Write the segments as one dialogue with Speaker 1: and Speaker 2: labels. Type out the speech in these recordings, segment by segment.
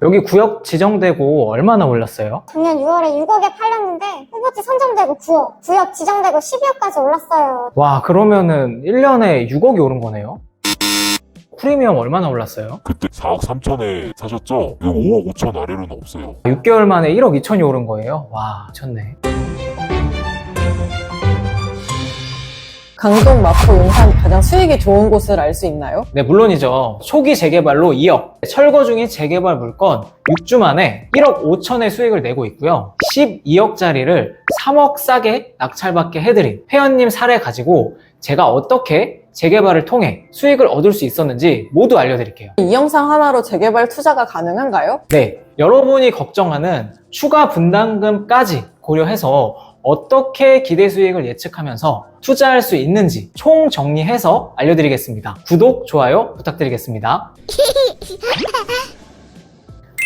Speaker 1: 여기 구역 지정되고 얼마나 올랐어요?
Speaker 2: 작년 6월에 6억에 팔렸는데 후보지 선정되고 9억, 구역 지정되고 12억까지 올랐어요.
Speaker 1: 와, 그러면은 1년에 6억이 오른 거네요? 프리미엄 얼마나 올랐어요?
Speaker 3: 그때 4억 3천에 사셨죠? 5억 5천 아래로는 없어요.
Speaker 1: 6개월 만에 1억 2천이 오른 거예요? 와, 미쳤네.
Speaker 4: 강동, 마포, 용산 가장 수익이 좋은 곳을 알 수 있나요?
Speaker 1: 네, 물론이죠. 초기 재개발로 2억, 철거 중인 재개발 물건 6주 만에 1억 5천의 수익을 내고 있고요. 12억짜리를 3억 싸게 낙찰받게 해드린 회원님 사례 가지고 제가 어떻게 재개발을 통해 수익을 얻을 수 있었는지 모두 알려드릴게요.
Speaker 4: 이 영상 하나로 재개발 투자가 가능한가요?
Speaker 1: 네, 여러분이 걱정하는 추가 분담금까지 고려해서 어떻게 기대 수익을 예측하면서 투자할 수 있는지 총 정리해서 알려드리겠습니다. 구독, 좋아요 부탁드리겠습니다.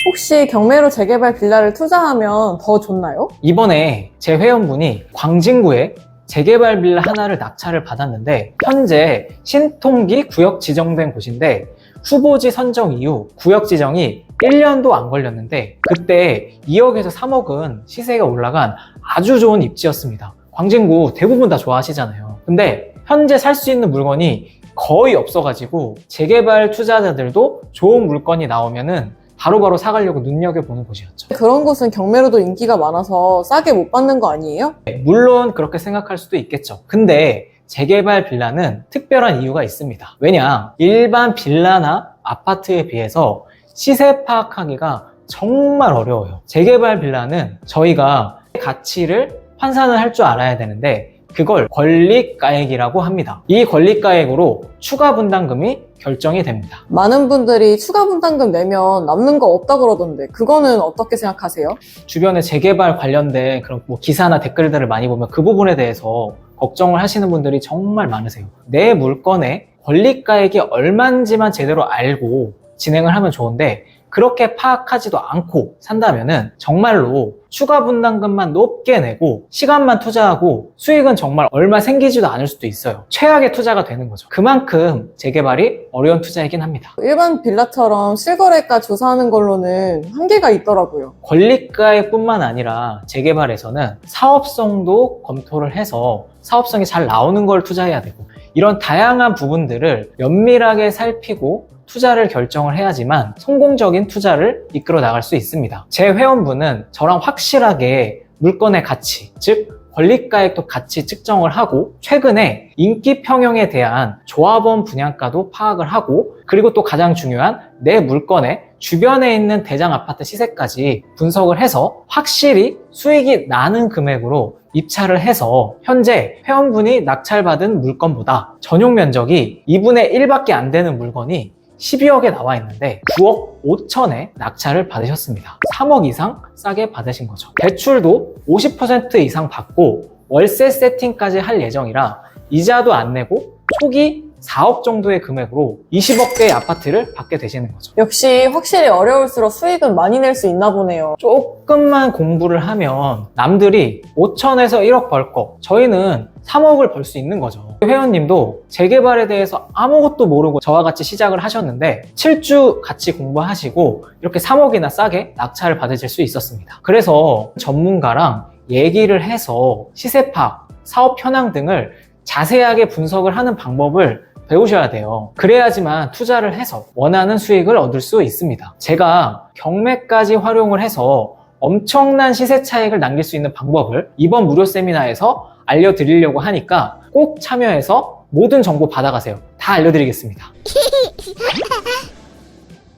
Speaker 4: 혹시 경매로 재개발 빌라를 투자하면 더 좋나요?
Speaker 1: 이번에 제 회원분이 광진구에 재개발 빌라 하나를 낙찰을 받았는데 현재 신통기 구역 지정된 곳인데 후보지 선정 이후 구역 지정이 1년도 안 걸렸는데 그때 2억에서 3억은 시세가 올라간 아주 좋은 입지였습니다. 광진구 대부분 다 좋아하시잖아요. 근데 현재 살 수 있는 물건이 거의 없어가지고 재개발 투자자들도 좋은 물건이 나오면은 바로바로 사가려고 눈여겨보는 곳이었죠.
Speaker 4: 그런 곳은 경매로도 인기가 많아서 싸게 못 받는 거 아니에요?
Speaker 1: 물론 그렇게 생각할 수도 있겠죠. 근데 재개발 빌라는 특별한 이유가 있습니다. 왜냐? 일반 빌라나 아파트에 비해서 시세 파악하기가 정말 어려워요. 재개발 빌라는 저희가 가치를 환산을 할 줄 알아야 되는데 그걸 권리가액이라고 합니다. 이 권리가액으로 추가 분담금이 결정이 됩니다.
Speaker 4: 많은 분들이 추가 분담금 내면 남는 거 없다 그러던데 그거는 어떻게 생각하세요?
Speaker 1: 주변에 재개발 관련된 그런 기사나 댓글들을 많이 보면 그 부분에 대해서 걱정을 하시는 분들이 정말 많으세요. 내 물건의 권리가액이 얼마인지만 제대로 알고 진행을 하면 좋은데 그렇게 파악하지도 않고 산다면은 정말로 추가 분담금만 높게 내고 시간만 투자하고 수익은 정말 얼마 생기지도 않을 수도 있어요. 최악의 투자가 되는 거죠. 그만큼 재개발이 어려운 투자이긴 합니다.
Speaker 4: 일반 빌라처럼 실거래가 조사하는 걸로는 한계가 있더라고요.
Speaker 1: 권리가액뿐만 아니라 재개발에서는 사업성도 검토를 해서 사업성이 잘 나오는 걸 투자해야 되고 이런 다양한 부분들을 면밀하게 살피고 투자를 결정을 해야지만 성공적인 투자를 이끌어 나갈 수 있습니다. 제 회원분은 저랑 확실하게 물건의 가치, 즉 권리가액도 같이 측정을 하고 최근에 인기 평형에 대한 조합원 분양가도 파악을 하고 그리고 또 가장 중요한 내 물건의 주변에 있는 대장 아파트 시세까지 분석을 해서 확실히 수익이 나는 금액으로 입찰을 해서 현재 회원분이 낙찰받은 물건보다 전용 면적이 2분의 1밖에 안 되는 물건이 12억에 나와 있는데 9억 5천에 낙찰을 받으셨습니다. 3억 이상 싸게 받으신 거죠. 대출도 50% 이상 받고 월세 세팅까지 할 예정이라 이자도 안 내고 초기 4억 정도의 금액으로 20억대의 아파트를 받게 되시는 거죠.
Speaker 4: 역시 확실히 어려울수록 수익은 많이 낼 수 있나 보네요.
Speaker 1: 조금만 공부를 하면 남들이 5천에서 1억 벌 거 저희는 3억을 벌 수 있는 거죠. 회원님도 재개발에 대해서 아무것도 모르고 저와 같이 시작을 하셨는데 7주 같이 공부하시고 이렇게 3억이나 싸게 낙찰을 받으실 수 있었습니다. 그래서 전문가랑 얘기를 해서 시세 파악, 사업 현황 등을 자세하게 분석을 하는 방법을 배우셔야 돼요. 그래야지만 투자를 해서 원하는 수익을 얻을 수 있습니다. 제가 경매까지 활용을 해서 엄청난 시세 차익을 남길 수 있는 방법을 이번 무료 세미나에서 알려드리려고 하니까 꼭 참여해서 모든 정보 받아가세요. 다 알려드리겠습니다.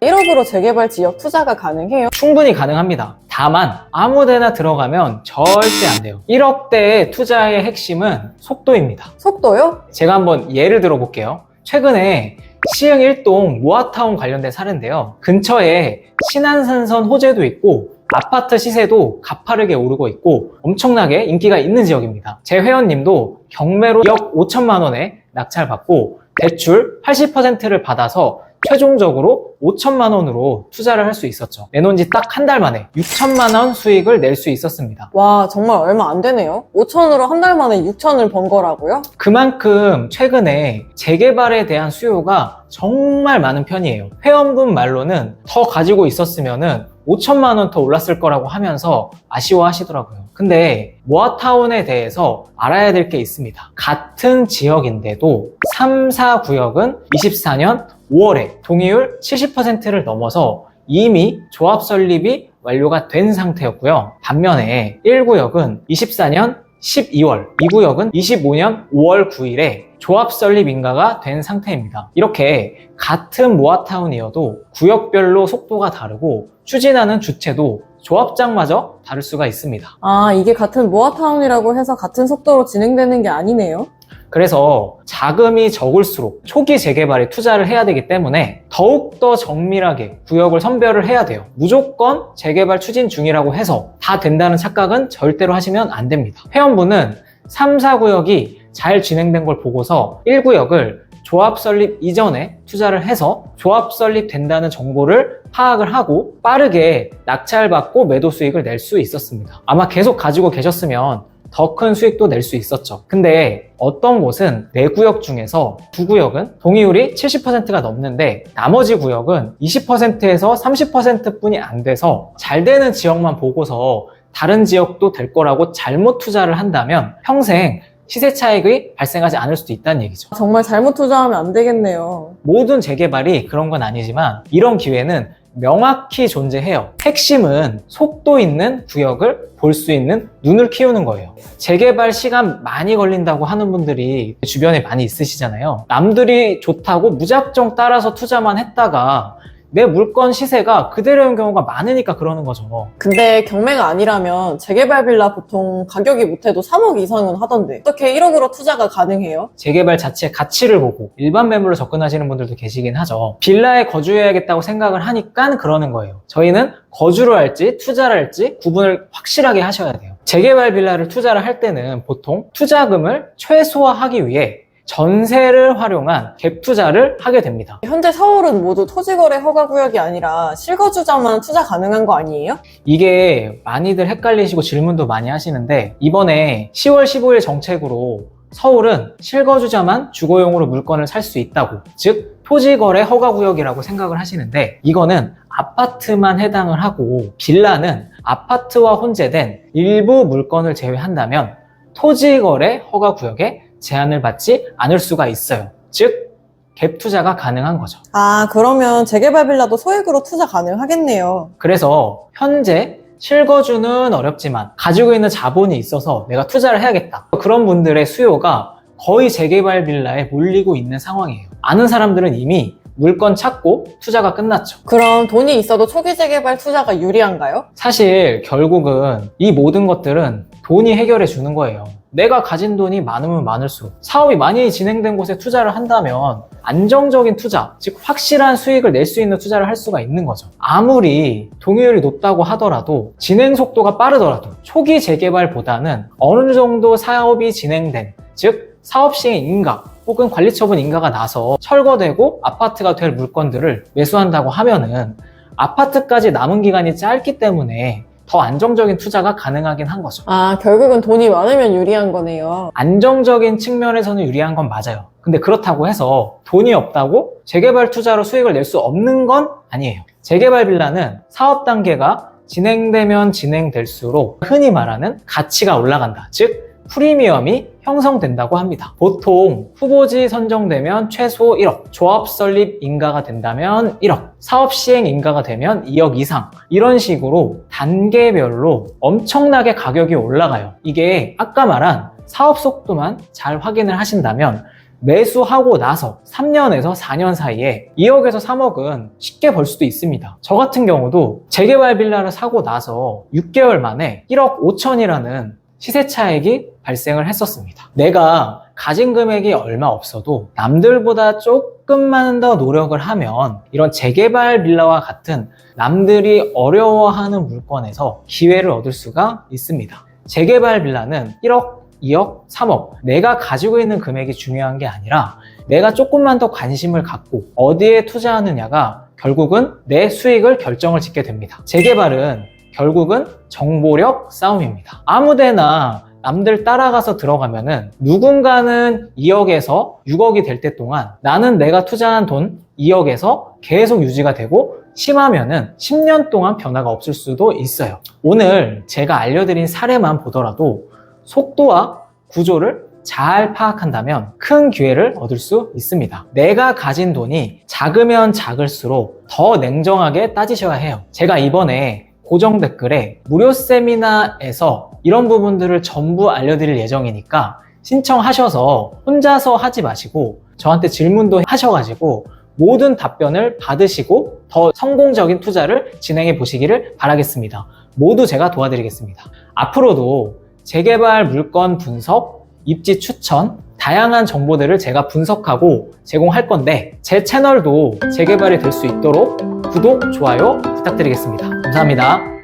Speaker 4: 1억으로 재개발 지역 투자가 가능해요?
Speaker 1: 충분히 가능합니다. 다만 아무데나 들어가면 절대 안 돼요. 1억대의 투자의 핵심은 속도입니다.
Speaker 4: 속도요?
Speaker 1: 제가 한번 예를 들어 볼게요. 최근에 시흥 1동 모아타운 관련된 사례인데요. 근처에 신안산선 호재도 있고 아파트 시세도 가파르게 오르고 있고 엄청나게 인기가 있는 지역입니다. 제 회원님도 경매로 2억 5천만 원에 낙찰받고 대출 80%를 받아서 최종적으로 5천만 원으로 투자를 할 수 있었죠. 내놓은 지 딱 한 달 만에 6천만 원 수익을 낼 수 있었습니다.
Speaker 4: 와, 정말 얼마 안 되네요. 5천으로 한 달 만에 6천을 번 거라고요?
Speaker 1: 그만큼 최근에 재개발에 대한 수요가 정말 많은 편이에요. 회원분 말로는 더 가지고 있었으면은 5천만 원 더 올랐을 거라고 하면서 아쉬워하시더라고요. 근데 모아타운에 대해서 알아야 될 게 있습니다. 같은 지역인데도 3, 4구역은 24년 5월에 동의율 70%를 넘어서 이미 조합 설립이 완료가 된 상태였고요. 반면에 1구역은 24년 12월, 2구역은 25년 5월 9일에 조합 설립 인가가 된 상태입니다. 이렇게 같은 모아타운이어도 구역별로 속도가 다르고 추진하는 주체도 조합장마저 다를 수가 있습니다.
Speaker 4: 아, 이게 같은 모아타운이라고 해서 같은 속도로 진행되는 게 아니네요.
Speaker 1: 그래서 자금이 적을수록 초기 재개발에 투자를 해야 되기 때문에 더욱더 정밀하게 구역을 선별을 해야 돼요. 무조건 재개발 추진 중이라고 해서 다 된다는 착각은 절대로 하시면 안 됩니다. 회원분은 3, 4구역이 잘 진행된 걸 보고서 1구역을 조합 설립 이전에 투자를 해서 조합 설립된다는 정보를 파악을 하고 빠르게 낙찰받고 매도 수익을 낼 수 있었습니다. 아마 계속 가지고 계셨으면 더 큰 수익도 낼 수 있었죠. 근데 어떤 곳은 4구역 중에서 2구역은 동의율이 70%가 넘는데 나머지 구역은 20%에서 30% 뿐이 안 돼서 잘 되는 지역만 보고서 다른 지역도 될 거라고 잘못 투자를 한다면 평생 시세 차익이 발생하지 않을 수도 있다는 얘기죠.
Speaker 4: 정말 잘못 투자하면 안 되겠네요.
Speaker 1: 모든 재개발이 그런 건 아니지만 이런 기회는 명확히 존재해요. 핵심은 속도 있는 구역을 볼 수 있는 눈을 키우는 거예요. 재개발 시간 많이 걸린다고 하는 분들이 주변에 많이 있으시잖아요. 남들이 좋다고 무작정 따라서 투자만 했다가 내 물건 시세가 그대로인 경우가 많으니까 그러는 거죠.
Speaker 4: 근데 경매가 아니라면 재개발 빌라 보통 가격이 못해도 3억 이상은 하던데 어떻게 1억으로 투자가 가능해요?
Speaker 1: 재개발 자체의 가치를 보고 일반 매물로 접근하시는 분들도 계시긴 하죠. 빌라에 거주해야겠다고 생각을 하니까 그러는 거예요. 저희는 거주를 할지 투자를 할지 구분을 확실하게 하셔야 돼요. 재개발 빌라를 투자를 할 때는 보통 투자금을 최소화하기 위해 전세를 활용한 갭 투자를 하게 됩니다.
Speaker 4: 현재 서울은 모두 토지거래 허가구역이 아니라 실거주자만 투자 가능한 거 아니에요?
Speaker 1: 이게 많이들 헷갈리시고 질문도 많이 하시는데 이번에 10월 15일 정책으로 서울은 실거주자만 주거용으로 물건을 살 수 있다고, 즉 토지거래 허가구역이라고 생각을 하시는데 이거는 아파트만 해당을 하고 빌라는 아파트와 혼재된 일부 물건을 제외한다면 토지거래 허가구역에 제한을 받지 않을 수가 있어요. 즉 갭 투자가 가능한 거죠.
Speaker 4: 아, 그러면 재개발 빌라도 소액으로 투자 가능하겠네요.
Speaker 1: 그래서 현재 실거주는 어렵지만 가지고 있는 자본이 있어서 내가 투자를 해야겠다. 그런 분들의 수요가 거의 재개발 빌라에 몰리고 있는 상황이에요. 아는 사람들은 이미 물건 찾고 투자가 끝났죠.
Speaker 4: 그럼 돈이 있어도 초기 재개발 투자가 유리한가요?
Speaker 1: 사실 결국은 이 모든 것들은 돈이 해결해 주는 거예요. 내가 가진 돈이 많으면 많을수록 사업이 많이 진행된 곳에 투자를 한다면 안정적인 투자, 즉 확실한 수익을 낼 수 있는 투자를 할 수가 있는 거죠. 아무리 동의율이 높다고 하더라도 진행 속도가 빠르더라도 초기 재개발보다는 어느 정도 사업이 진행된, 즉 사업 시행 인가 혹은 관리처분 인가가 나서 철거되고 아파트가 될 물건들을 매수한다고 하면은 아파트까지 남은 기간이 짧기 때문에 더 안정적인 투자가 가능하긴 한 거죠.
Speaker 4: 아, 결국은 돈이 많으면 유리한 거네요.
Speaker 1: 안정적인 측면에서는 유리한 건 맞아요. 근데 그렇다고 해서 돈이 없다고 재개발 투자로 수익을 낼 수 없는 건 아니에요. 재개발 빌라는 사업 단계가 진행되면 진행될수록 흔히 말하는 가치가 올라간다. 즉 프리미엄이 형성된다고 합니다. 보통 후보지 선정되면 최소 1억, 조합 설립 인가가 된다면 1억, 사업 시행 인가가 되면 2억 이상, 이런 식으로 단계별로 엄청나게 가격이 올라가요. 이게 아까 말한 사업 속도만 잘 확인을 하신다면 매수하고 나서 3년에서 4년 사이에 2억에서 3억은 쉽게 벌 수도 있습니다. 저 같은 경우도 재개발 빌라를 사고 나서 6개월 만에 1억 5천이라는 시세 차익이 발생을 했었습니다. 내가 가진 금액이 얼마 없어도 남들보다 조금만 더 노력을 하면 이런 재개발 빌라와 같은 남들이 어려워하는 물건에서 기회를 얻을 수가 있습니다. 재개발 빌라는 1억, 2억, 3억 내가 가지고 있는 금액이 중요한 게 아니라 내가 조금만 더 관심을 갖고 어디에 투자하느냐가 결국은 내 수익을 결정을 짓게 됩니다. 재개발은 결국은 정보력 싸움입니다. 아무데나 남들 따라가서 들어가면은 누군가는 2억에서 6억이 될 때 동안 나는 내가 투자한 돈 2억에서 계속 유지가 되고 심하면은 10년 동안 변화가 없을 수도 있어요. 오늘 제가 알려드린 사례만 보더라도 속도와 구조를 잘 파악한다면 큰 기회를 얻을 수 있습니다. 내가 가진 돈이 작으면 작을수록 더 냉정하게 따지셔야 해요. 제가 이번에 고정 댓글에 무료 세미나에서 이런 부분들을 전부 알려드릴 예정이니까 신청하셔서 혼자서 하지 마시고 저한테 질문도 하셔가지고 모든 답변을 받으시고 더 성공적인 투자를 진행해 보시기를 바라겠습니다. 모두 제가 도와드리겠습니다. 앞으로도 재개발 물건 분석, 입지 추천, 다양한 정보들을 제가 분석하고 제공할 건데 제 채널도 재개발이 될 수 있도록 구독, 좋아요 부탁드리겠습니다. 감사합니다.